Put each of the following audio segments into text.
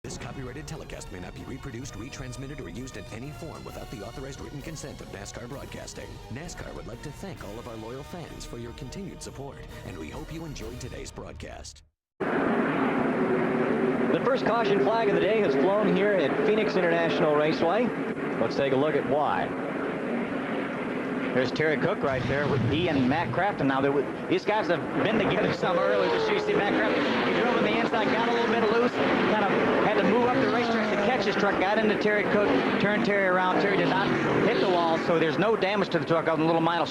This copyrighted telecast may not be reproduced, retransmitted, or used in any form without the authorized written consent of NASCAR Broadcasting. NASCAR would like to thank all of our loyal fans for your continued support, and we hope you enjoyed today's broadcast. The first caution flag of the day has flown here at Phoenix International Raceway. Let's take a look at why. There's Terry Cook right there with he and Matt Craftsman. Now, these guys have been together some earlier this year. You see Matt Craftsman, he drove on the inside, got a little bit loose, kind of had to move up the racetrack to catch his truck, got into Terry Cook, turned Terry around. Terry did not hit the wall, so there's no damage to the truck other than a little minor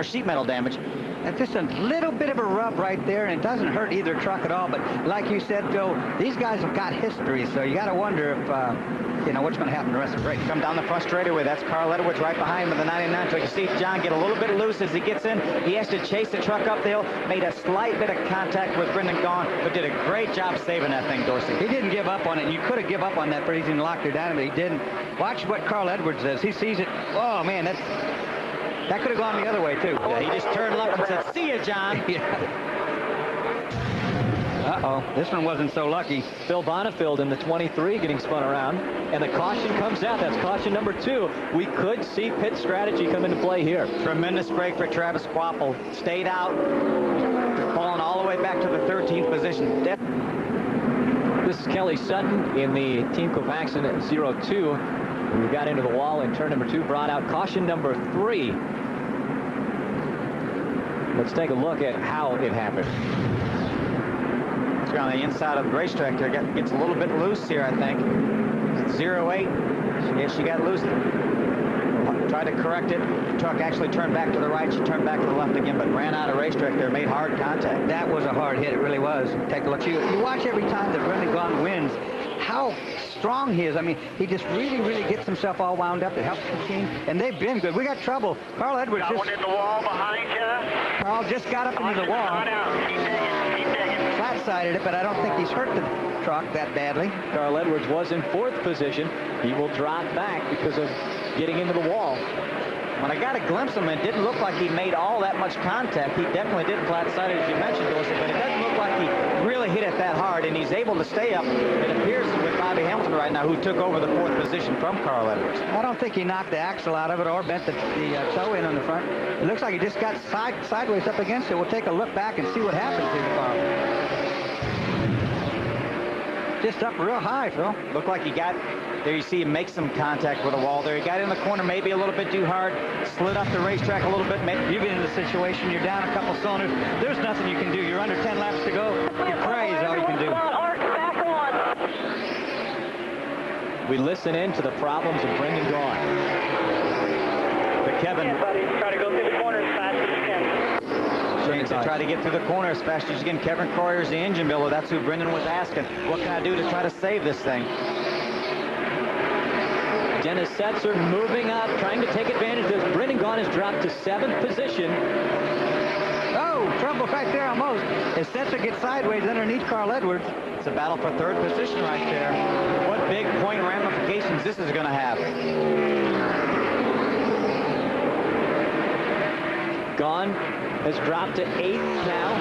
sheet metal damage. That's just a little bit of a rub right there, and it doesn't hurt either truck at all. But like you said, Phil, these guys have got history, so you got to wonder if, what's going to happen the rest of the race. Come down the front straightaway. That's Carl Edwards right behind him with the 99 truck. You see John get a little bit loose as he gets in. He has to chase the truck up the hill. Made a slight bit of contact with Brendan Gaughan, but did a great job saving that thing, Dorsey. He didn't give up on it. You could have given up on that pretty easy and locked her down, but he didn't. Watch what Carl Edwards does. He sees it. Oh, man, that could have gone the other way, too. Yeah, he just turned left and said, "See ya, John." Uh-oh, this one wasn't so lucky. Phil Bonifield in the 23 getting spun around, and the caution comes out. That's caution number 2. We could see pit strategy come into play here. Tremendous break for Travis Quapple. Stayed out, falling all the way back to the 13th position. This is Kelly Sutton in the Team Kovacsson at 02. We got into the wall in turn number 2, brought out caution number 3. Let's take a look at how it happened. On the inside of the racetrack there, gets a little bit loose here, I think. 08. She got loose. Tried to correct it. The truck actually turned back to the right. She turned back to the left again, but ran out of racetrack there. Made hard contact. That was a hard hit. It really was. Take a look. You watch every time that Brendan Gaughan wins, how strong he is. I mean, he just really gets himself all wound up. It helps the team, and they've been good. We got trouble. Carl Edwards got one in the wall behind you. Carl just got up into the wall. Keep digging. Flat-sided it, but I don't think he's hurt the truck that badly. Carl Edwards was in 4th position. He will drop back because of getting into the wall. When I got a glimpse of him, it didn't look like he made all that much contact. He definitely did flat-sided, as you mentioned, Dorsey, but it doesn't look like he really hit it that hard, and he's able to stay up. It appears with Bobby Hamilton right now, who took over the 4th position from Carl Edwards. I don't think he knocked the axle out of it or bent the toe in on the front. It looks like he just got sideways up against it. We'll take a look back and see what happens to the car. Just up real high, Phil. Looked like he got, there you see him make some contact with the wall there. He got in the corner maybe a little bit too hard, slid up the racetrack a little bit. You've been in the situation, you're down a couple cylinders. There's nothing you can do. You're under 10 laps to go. You pray is all you can do. We listen in to the problems of Brendan Gaughan. But Kevin... Yeah, buddy, try to go through the corner as fast as you can. Try to get through the corner as fast as you can. Kevin Croyer's the engine builder. That's who Brendan was asking. What can I do to try to save this thing? Dennis Setzer moving up, trying to take advantage of this. Brendan Gaughan has dropped to 7th position. Oh, trouble right there almost. As Setzer gets sideways underneath Carl Edwards. It's a battle for 3rd position right there. What big point ramifications this is going to have. Gaughan has dropped to 8th now.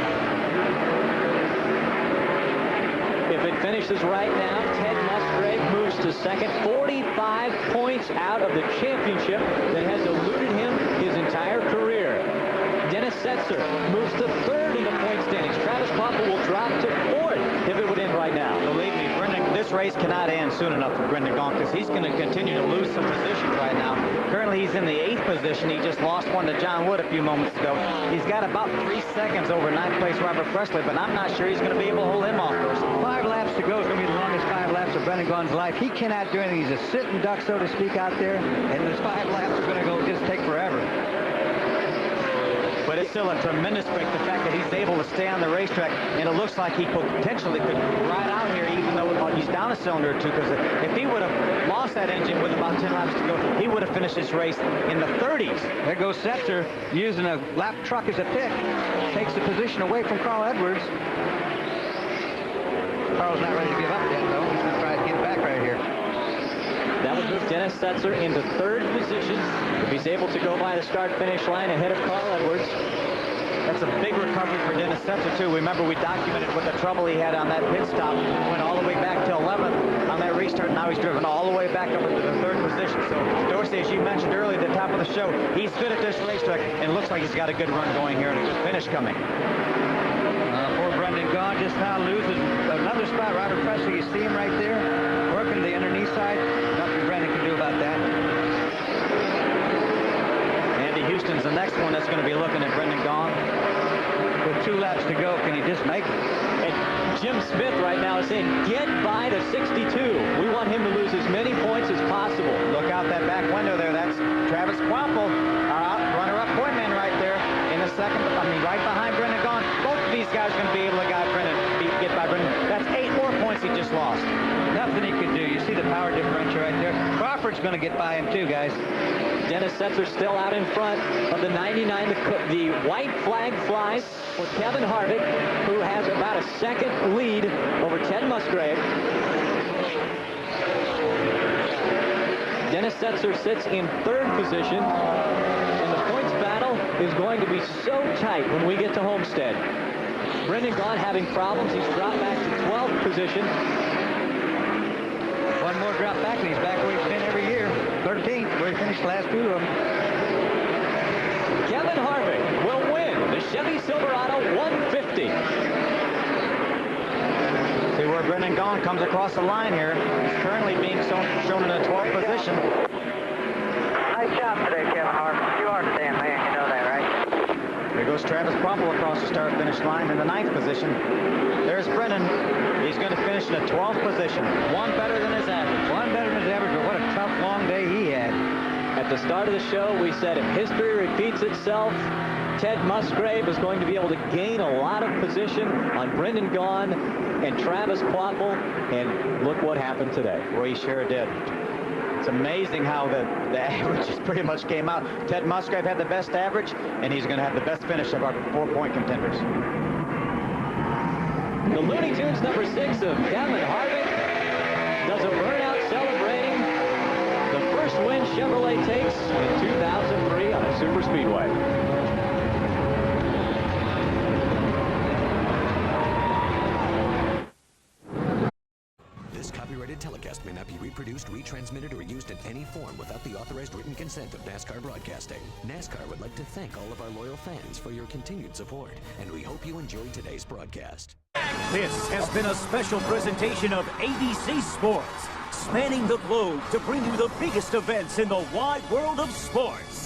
If it finishes right now, Ted Musgrave moves to 2nd. 45 points out of the championship that has eluded him his entire career. Dennis Setzer moves to 3rd in the point standings. Travis Quapple will drop to 4th if it would end right now. Believe me, this race cannot end soon enough for Brendan Gaughan because he's going to continue to lose some positions right now. Currently, he's in the 8th position. He just lost one to John Wood a few moments ago. He's got about 3 seconds over 9th place Robert Presley, but I'm not sure he's going to be able to hold him off. 5 laps to go is going to be the longest 5 laps of Brendan Gaughan's life. He cannot do anything. He's a sitting duck, so to speak, out there, and those 5 laps are going to go just take forever. But it's still a tremendous break, the fact that he's able to stay on the racetrack, and it looks like he potentially could ride out here even though he's down a cylinder or 2, because if he would have lost that engine with about 10 laps to go, he would have finished this race in the 30s. There goes Setzer using a lap truck as a pick. Takes the position away from Carl Edwards. Carl's not ready to give up yet, though. He's going to try to get back right here. That would move Dennis Setzer into 3rd position if he's able to go by the start-finish line ahead of Carl Edwards. That's a big recovery for Dennis Setzer, too. Remember, we documented what the trouble he had on that pit stop. Went all the way back to 11th on and now he's driven all the way back up into the 3rd position. So, Dorsey, as you mentioned earlier at the top of the show, he's good at this racetrack, and it looks like he's got a good run going here and a good finish coming. Poor Brendan Gaughan just now loses another spot. Robert Presley, you see him right there, working the underneath side. Nothing Brendan can do about that. Andy Houston's the next one that's going to be looking at Brendan Gaughan. With 2 laps to go, can he just make it? And Jim Smith right now is saying, get by to 62. We want him to lose as many points as possible. Look out that back window there. That's Travis Quample, runner-up point man right there in the second. Right behind Brendan Gaughan. Both of these guys are going to be able to get by Brendan. That's 8 more points he just lost. Nothing he could do. You see the power differential right there. Crawford's going to get by him too, guys. Dennis Setzer still out in front of the 99. The white flag flies for Kevin Harvick, who has about a second lead over Ted Musgrave. Dennis Setzer sits in 3rd position, and the points battle is going to be so tight when we get to Homestead. Brendan Gaughan having problems. He's dropped back to 12th position. One more drop back, and he's back where he's been every year. 13th, where he finished the last 2 of them. Kevin Harvick will win the Chevy Silverado 150. See where Brendan Gaughan comes across the line here. He's currently being shown in a 12th position. Nice job today, Kevin Harvick. You are the damn man, you know that, right? There goes Travis Quample across the start-finish line in the 9th position. There's Brendan. He's going to finish in the 12th position. One better than his average. One better than his average, but what a tough, long day he had. At the start of the show, we said if history repeats itself, Ted Musgrave is going to be able to gain a lot of position on Brendan Gaughan and Travis Quample, and look what happened today. Well, he sure did. It's amazing how the averages pretty much came out. Ted Musgrave had the best average, and he's going to have the best finish of our 4-point contenders. The Looney Tunes number 6 of Kevin Harvick does a burnout celebrating the first win Chevrolet takes in 2003 on a super speedway. This copyrighted telecast may not be reproduced, retransmitted, or used in any form without the authorized written consent of NASCAR Broadcasting. NASCAR would like to thank all of our loyal fans for your continued support, and we hope you enjoyed today's broadcast. This has been a special presentation of ABC Sports, spanning the globe to bring you the biggest events in the wide world of sports.